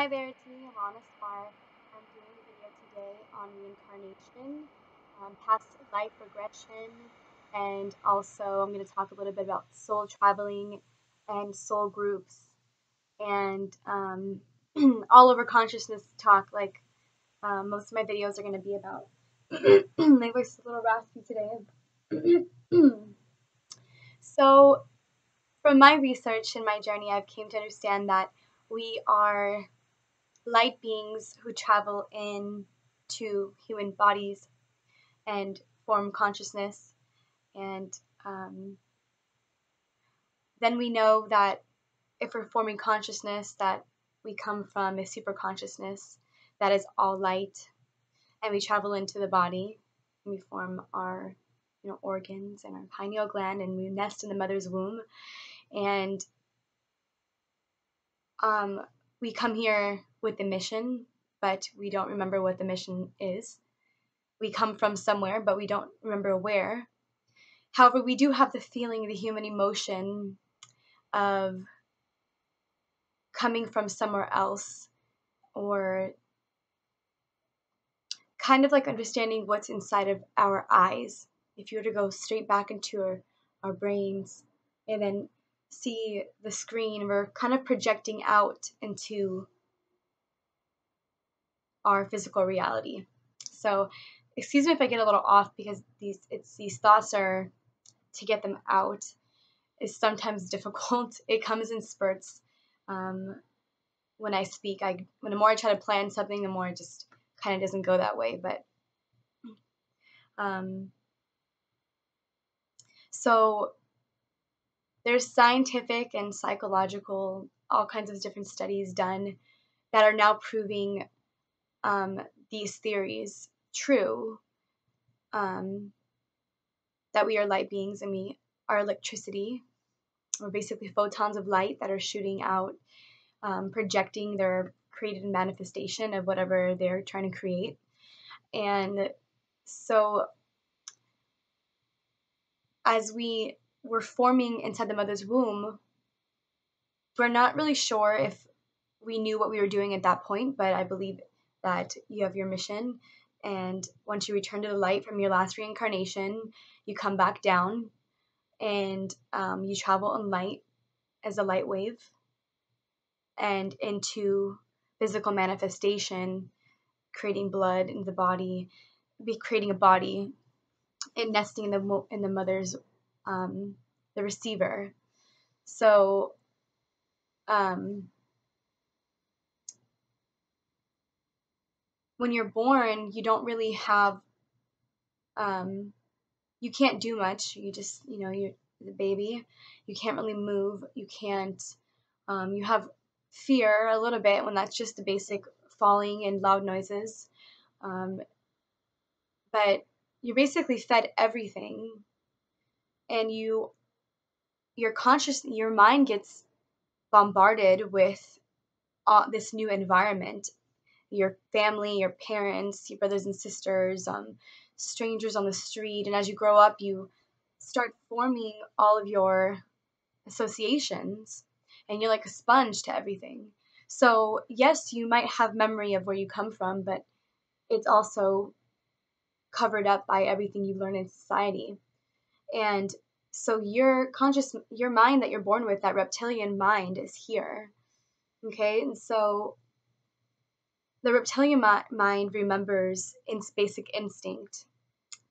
Hi there, it's me, Alana Spar. I'm doing a video today on reincarnation, past life regression, and also I'm going to talk a little bit about soul traveling and soul groups and all over consciousness talk, like most of my videos are going to be about. My voice is a little raspy today. So, from my research and my journey, I've came to understand that we are light beings who travel into human bodies and form consciousness. And then we know that if we're forming consciousness, that we come from a super consciousness that is all light, and we travel into the body, and we form our organs and our pineal gland, and we nest in the mother's womb, and we come here with a mission, but we don't remember what the mission is. We come from somewhere, but we don't remember where. However, we do have the feeling, the human emotion of coming from somewhere else, or kind of like understanding what's inside of our eyes. If you were to go straight back into our brains and then see the screen, we're kind of projecting out into our physical reality. So, excuse me if I get a little off, because these thoughts are, to get them out is sometimes difficult. It comes in spurts. When I speak, when the more I try to plan something, the more it just kind of doesn't go that way. But so there's scientific and psychological, all kinds of different studies done that are now proving these theories true. That we are light beings and we are electricity. We're basically photons of light that are shooting out, projecting their created manifestation of whatever they're trying to create. And so as we were forming inside the mother's womb, we're not really sure if we knew what we were doing at that point, but I believe that you have your mission. And once you return to the light from your last reincarnation, you come back down and you travel in light as a light wave and into physical manifestation, creating blood in the body, creating a body, and nesting in the mother's, the receiver. So, when you're born, you don't really have, you can't do much. You just, you're the baby. You can't really move. You can't, you have fear a little bit when that's just the basic falling and loud noises. But you're basically fed everything, and your mind gets bombarded with this new environment. Your family, your parents, your brothers and sisters, strangers on the street. And as you grow up, you start forming all of your associations, and you're like a sponge to everything. So yes, you might have memory of where you come from, but it's also covered up by everything you've learned in society. And so your mind that you're born with, that reptilian mind, is here. Okay, and so the reptilian mind remembers its basic instinct,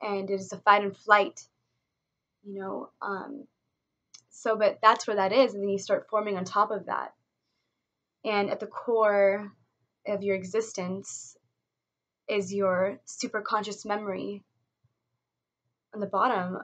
and it is a fight and flight, so, but that's where that is, and then you start forming on top of that. And at the core of your existence is your superconscious memory on the bottom,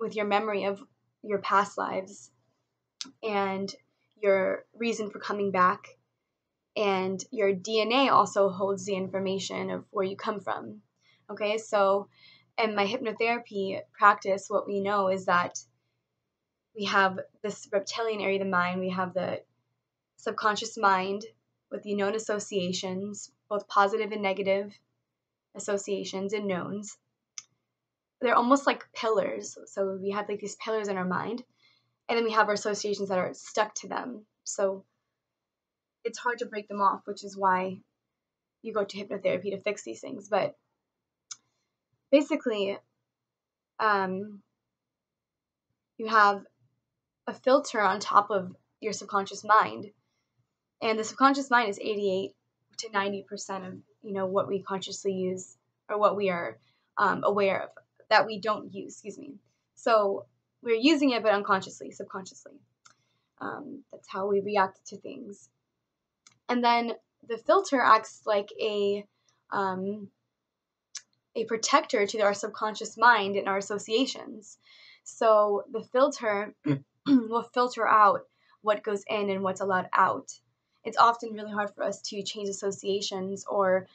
with your memory of your past lives and your reason for coming back. And your DNA also holds the information of where you come from. Okay, so in my hypnotherapy practice, what we know is that we have this reptilian area of the mind, we have the subconscious mind with the known associations, both positive and negative associations and knowns. They're almost like pillars. So we have like these pillars in our mind, and then we have our associations that are stuck to them. So it's hard to break them off, which is why you go to hypnotherapy to fix these things. But basically, you have a filter on top of your subconscious mind, and the subconscious mind is 88 to 90% of what we consciously use, or what we are aware of that we don't use. Excuse me. So we're using it, but unconsciously, subconsciously. That's how we react to things. And then the filter acts like a protector to our subconscious mind and our associations. So the filter will filter out what goes in and what's allowed out. It's often really hard for us to change associations or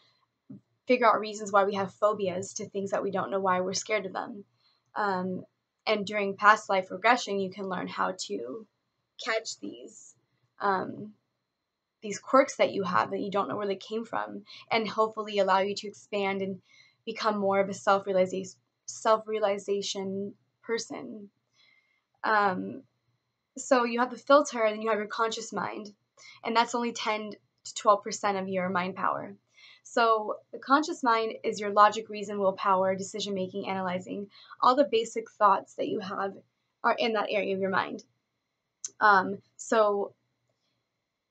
figure out reasons why we have phobias to things that we don't know why we're scared of them. And during past life regression, you can learn how to catch these quirks that you have that you don't know where they came from, and hopefully allow you to expand and become more of a self-realization person. So you have the filter, and then you have your conscious mind, and that's only 10 to 12% of your mind power. So the conscious mind is your logic, reason, willpower, decision-making, analyzing. All the basic thoughts that you have are in that area of your mind. So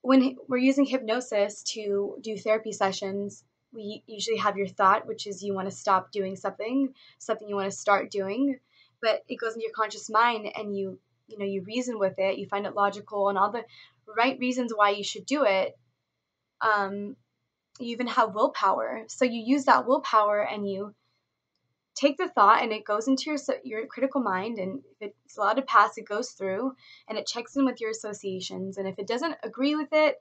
when we're using hypnosis to do therapy sessions, we usually have your thought, which is you want to stop doing something you want to start doing, but it goes into your conscious mind, and you reason with it, you find it logical and all the right reasons why you should do it. You even have willpower, so you use that willpower and you take the thought, and it goes into your critical mind, and if it's allowed to pass, it goes through, and it checks in with your associations, and if it doesn't agree with it,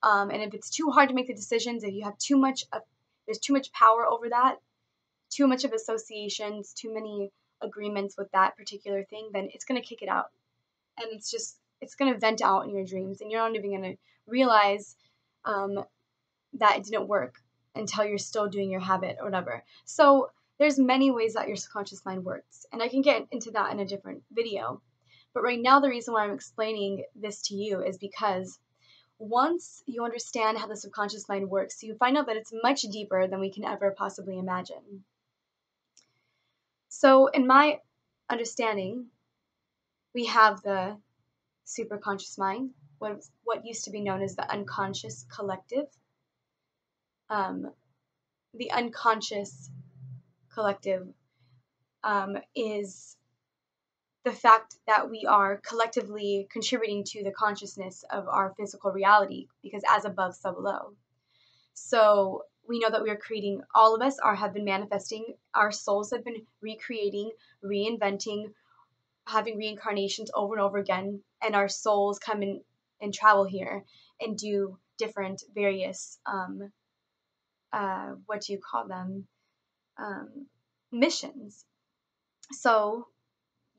and if it's too hard to make the decisions, if you have there's too much power over that, too much of associations, too many agreements with that particular thing, then it's going to kick it out, and it's going to vent out in your dreams, and you're not even going to realize that it didn't work until you're still doing your habit or whatever. So there's many ways that your subconscious mind works, and I can get into that in a different video. But right now, the reason why I'm explaining this to you is because once you understand how the subconscious mind works, you find out that it's much deeper than we can ever possibly imagine. So in my understanding, we have the superconscious mind, what used to be known as the unconscious collective. The unconscious collective is the fact that we are collectively contributing to the consciousness of our physical reality, because as above, so below. So we know that we are creating, all of us have been manifesting, our souls have been recreating, reinventing, having reincarnations over and over again, and our souls come in and travel here and do different various what do you call them, missions. So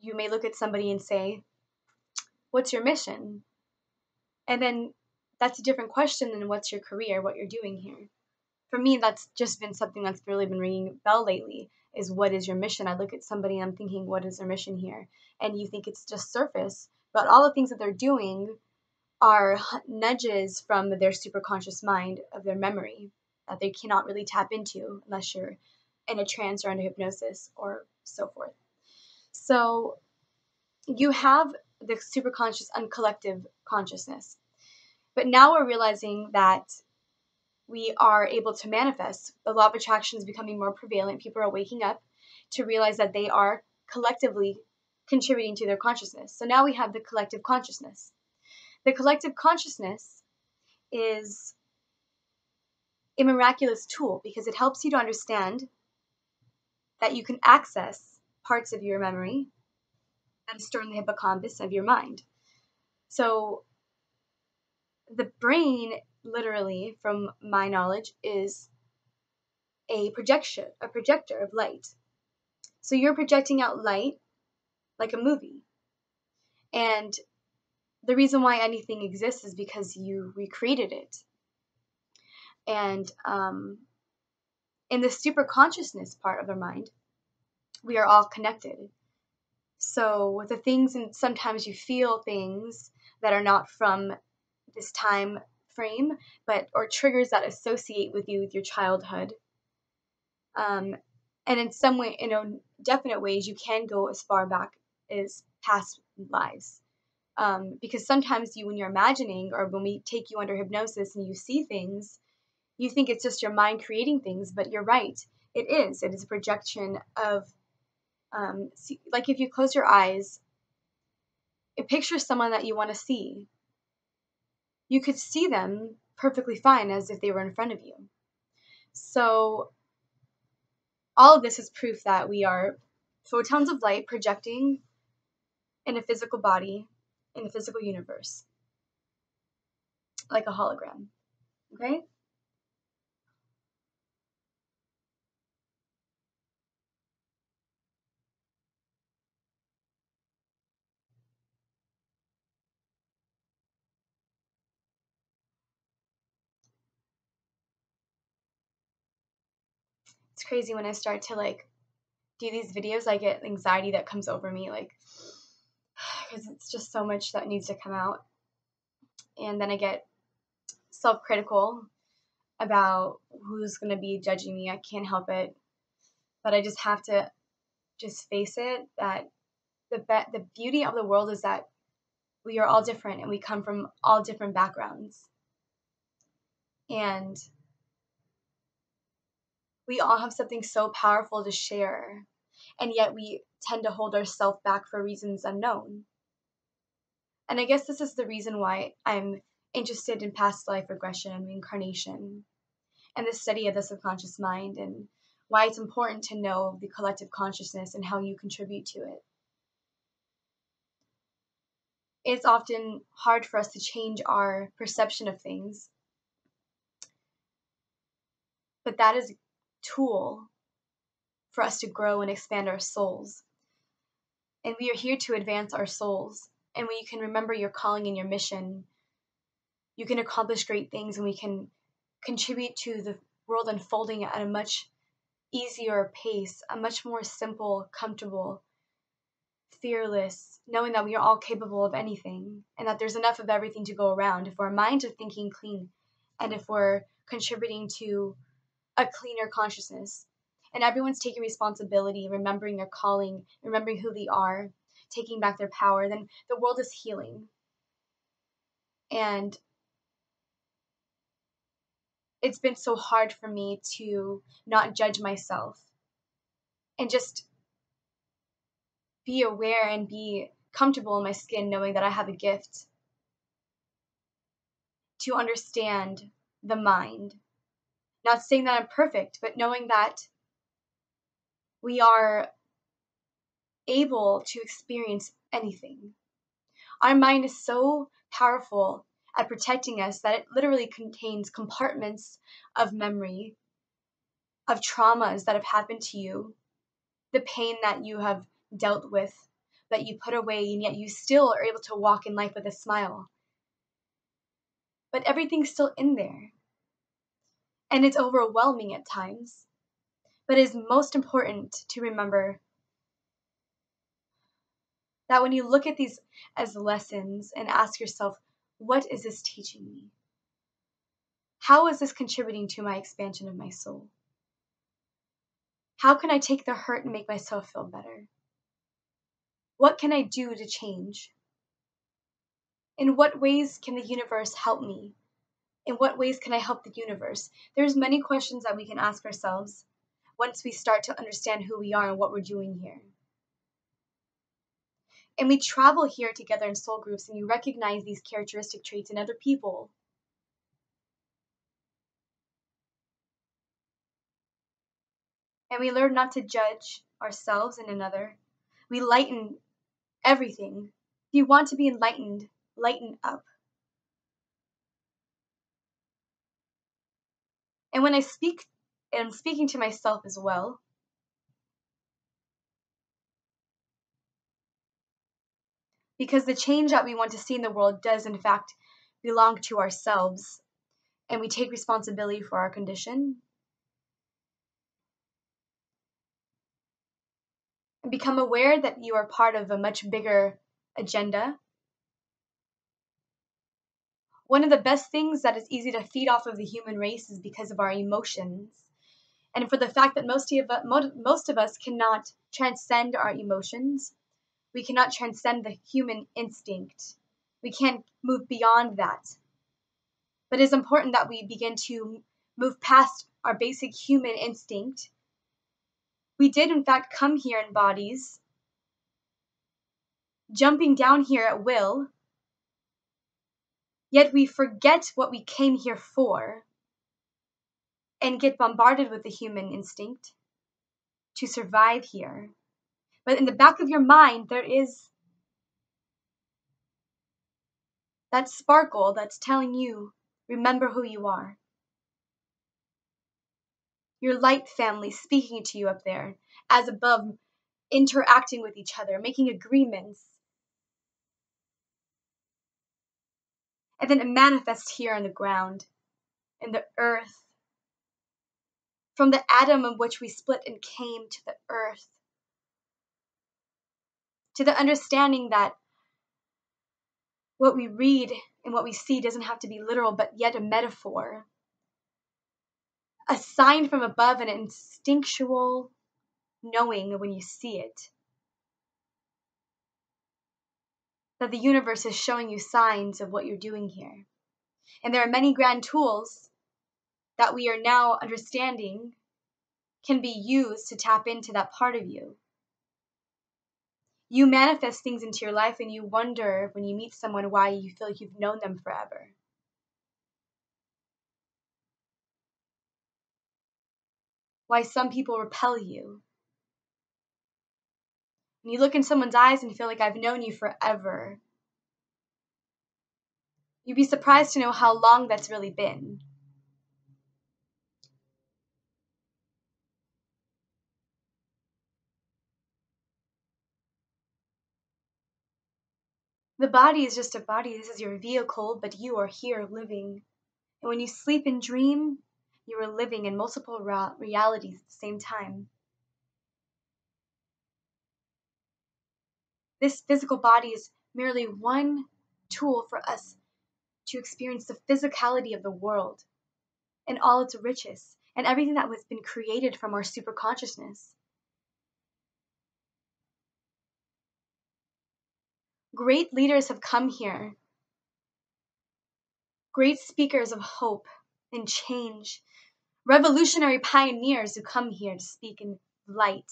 you may look at somebody and say, what's your mission? And then that's a different question than what's your career, what you're doing here. For me, that's just been something that's really been ringing a bell lately, is what is your mission? I look at somebody and I'm thinking, what is their mission here? And you think it's just surface, but all the things that they're doing are nudges from their superconscious mind of their memory that they cannot really tap into unless you're in a trance or under hypnosis or so forth. So you have the superconscious and collective consciousness. But now we're realizing that we are able to manifest. The law of attraction is becoming more prevalent. People are waking up to realize that they are collectively contributing to their consciousness. So now we have the collective consciousness. The collective consciousness is a miraculous tool because it helps you to understand that you can access parts of your memory that is stored in the hippocampus of your mind. So the brain, literally, from my knowledge, is a projector of light. So you're projecting out light like a movie. And the reason why anything exists is because you recreated it. And in the super consciousness part of our mind, we are all connected. So with the things, and sometimes you feel things that are not from this time frame, or triggers that associate with you with your childhood. And in some way, definite ways, you can go as far back as past lives. Because sometimes when you're imagining, or when we take you under hypnosis and you see things, you think it's just your mind creating things, but you're right. It is. It is a projection of, like if you close your eyes, it pictures someone that you want to see. You could see them perfectly fine as if they were in front of you. So all of this is proof that we are photons of light projecting in a physical body, in a physical universe, like a hologram. Okay? It's crazy when I start to do these videos, I get anxiety that comes over me, because it's just so much that needs to come out. And then I get self-critical about who's going to be judging me. I can't help it. But I just have to just face it, that the beauty of the world is that we are all different and we come from all different backgrounds. And we all have something so powerful to share. And yet we tend to hold ourselves back for reasons unknown. And I guess this is the reason why I'm interested in past life regression and reincarnation and the study of the subconscious mind, and why it's important to know the collective consciousness and how you contribute to it. It's often hard for us to change our perception of things, but that is a tool for us to grow and expand our souls. And we are here to advance our souls. And when you can remember your calling and your mission, you can accomplish great things, and we can contribute to the world unfolding at a much easier pace, a much more simple, comfortable, fearless, knowing that we are all capable of anything, and that there's enough of everything to go around if our minds are thinking clean, and if we're contributing to a cleaner consciousness. And everyone's taking responsibility, remembering their calling, remembering who they are, taking back their power, then the world is healing. And it's been so hard for me to not judge myself and just be aware and be comfortable in my skin, knowing that I have a gift to understand the mind. Not saying that I'm perfect, but knowing that we are able to experience anything. Our mind is so powerful at protecting us that it literally contains compartments of memory, of traumas that have happened to you, the pain that you have dealt with, that you put away, and yet you still are able to walk in life with a smile. But everything's still in there. And it's overwhelming at times. But it is most important to remember that when you look at these as lessons and ask yourself, what is this teaching me? How is this contributing to my expansion of my soul? How can I take the hurt and make myself feel better? What can I do to change? In what ways can the universe help me? In what ways can I help the universe? There's many questions that we can ask ourselves once we start to understand who we are and what we're doing here. And we travel here together in soul groups, and you recognize these characteristic traits in other people. And we learn not to judge ourselves and another. We lighten everything. If you want to be enlightened, lighten up. And when I speak, and I'm speaking to myself as well, because the change that we want to see in the world does in fact belong to ourselves, and we take responsibility for our condition, and become aware that you are part of a much bigger agenda, One of the best things that is easy to feed off of the human race is because of our emotions. And for the fact that most of us cannot transcend our emotions, we cannot transcend the human instinct. We can't move beyond that. But it's important that we begin to move past our basic human instinct. We did, in fact, come here in bodies, jumping down here at will, yet we forget what we came here for and get bombarded with the human instinct to survive here. But in the back of your mind, there is that sparkle that's telling you, remember who you are. Your light family speaking to you up there, as above, interacting with each other, making agreements. And then it manifests here on the ground, in the earth. From the atom of which we split and came to the earth. To the understanding that what we read and what we see doesn't have to be literal, but yet a metaphor. A sign from above, an instinctual knowing when you see it. That the universe is showing you signs of what you're doing here. And there are many grand tools that we are now understanding can be used to tap into that part of you. You manifest things into your life and you wonder when you meet someone why you feel like you've known them forever. Why some people repel you. And you look in someone's eyes and you feel like I've known you forever. You'd be surprised to know how long that's really been. The body is just a body. This is your vehicle, but you are here living. And when you sleep and dream, you are living in multiple realities at the same time. This physical body is merely one tool for us to experience the physicality of the world and all its riches and everything that has been created from our superconsciousness. Great leaders have come here. Great speakers of hope and change. Revolutionary pioneers who come here to speak in light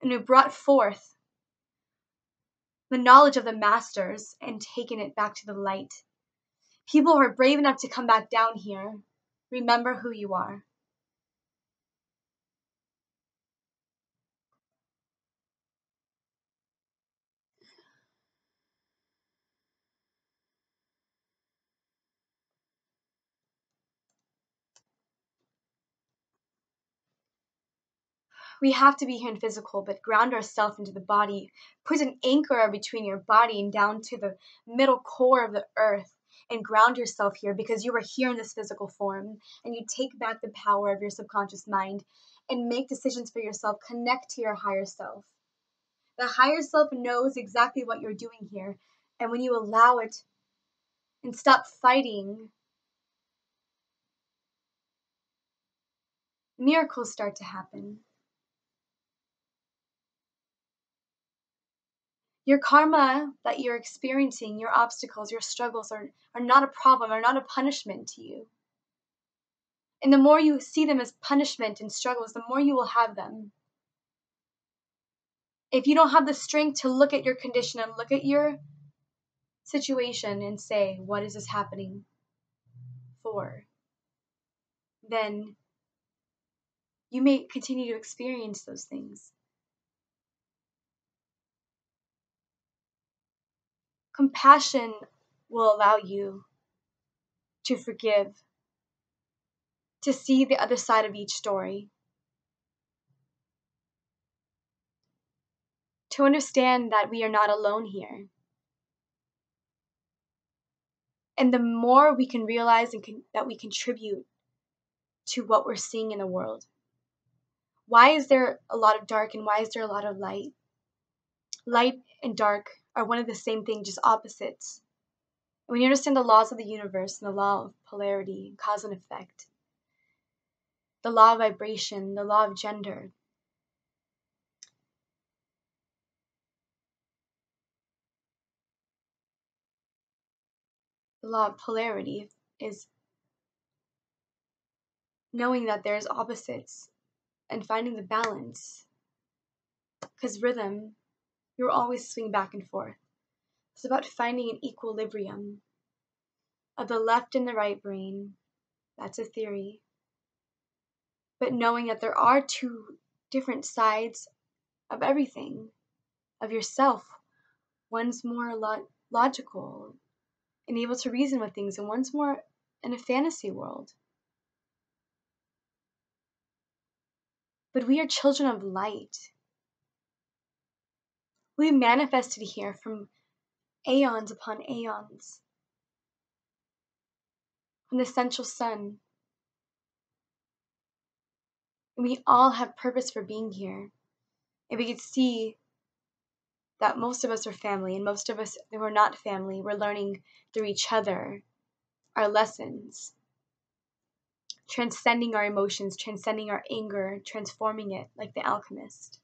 and who brought forth the knowledge of the masters and taken it back to the light. People who are brave enough to come back down here. Remember who you are. We have to be here in physical, but ground ourselves into the body. Put an anchor between your body and down to the middle core of the earth and ground yourself here because you are here in this physical form and you take back the power of your subconscious mind and make decisions for yourself. Connect to your higher self. The higher self knows exactly what you're doing here. And when you allow it and stop fighting, miracles start to happen. Your karma that you're experiencing, your obstacles, your struggles are not a problem, are not a punishment to you. And the more you see them as punishment and struggles, the more you will have them. If you don't have the strength to look at your condition and look at your situation and say, what is this happening for? Then you may continue to experience those things. Compassion will allow you to forgive, to see the other side of each story, to understand that we are not alone here. And the more we can realize that we contribute to what we're seeing in the world. Why is there a lot of dark and why is there a lot of light? Light and dark are one of the same thing, just opposites. When you understand the laws of the universe and the law of polarity, cause and effect, the law of vibration, the law of gender, the law of polarity is knowing that there's opposites and finding the balance. Because rhythm, you're always swing back and forth. It's about finding an equilibrium of the left and the right brain. That's a theory. But knowing that there are two different sides of everything, of yourself. One's more logical and able to reason with things, and one's more in a fantasy world. But we are children of light. We manifested here from aeons upon aeons, from the central sun. And we all have purpose for being here. And we could see that most of us are family, and most of us who are not family, we're learning through each other our lessons, transcending our emotions, transcending our anger, transforming it like the alchemist.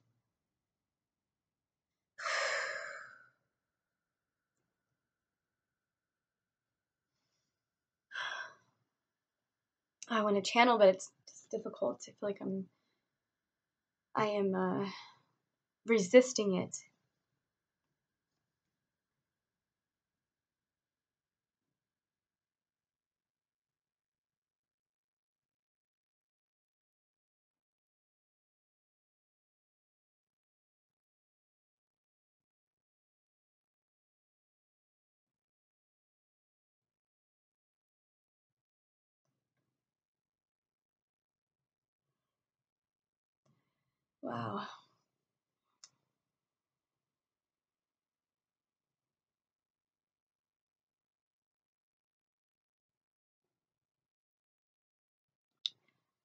I want to channel, but it's difficult. I feel like I am resisting it. Wow.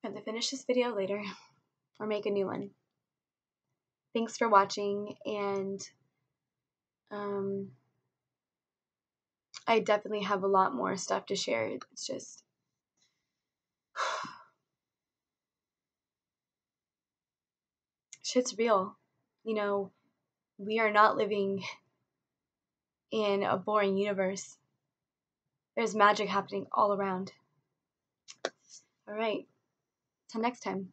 I'm going to finish this video later or make a new one. Thanks for watching, and I definitely have a lot more stuff to share. It's just shit's real. You know, we are not living in a boring universe. There's magic happening all around. All right. Till next time.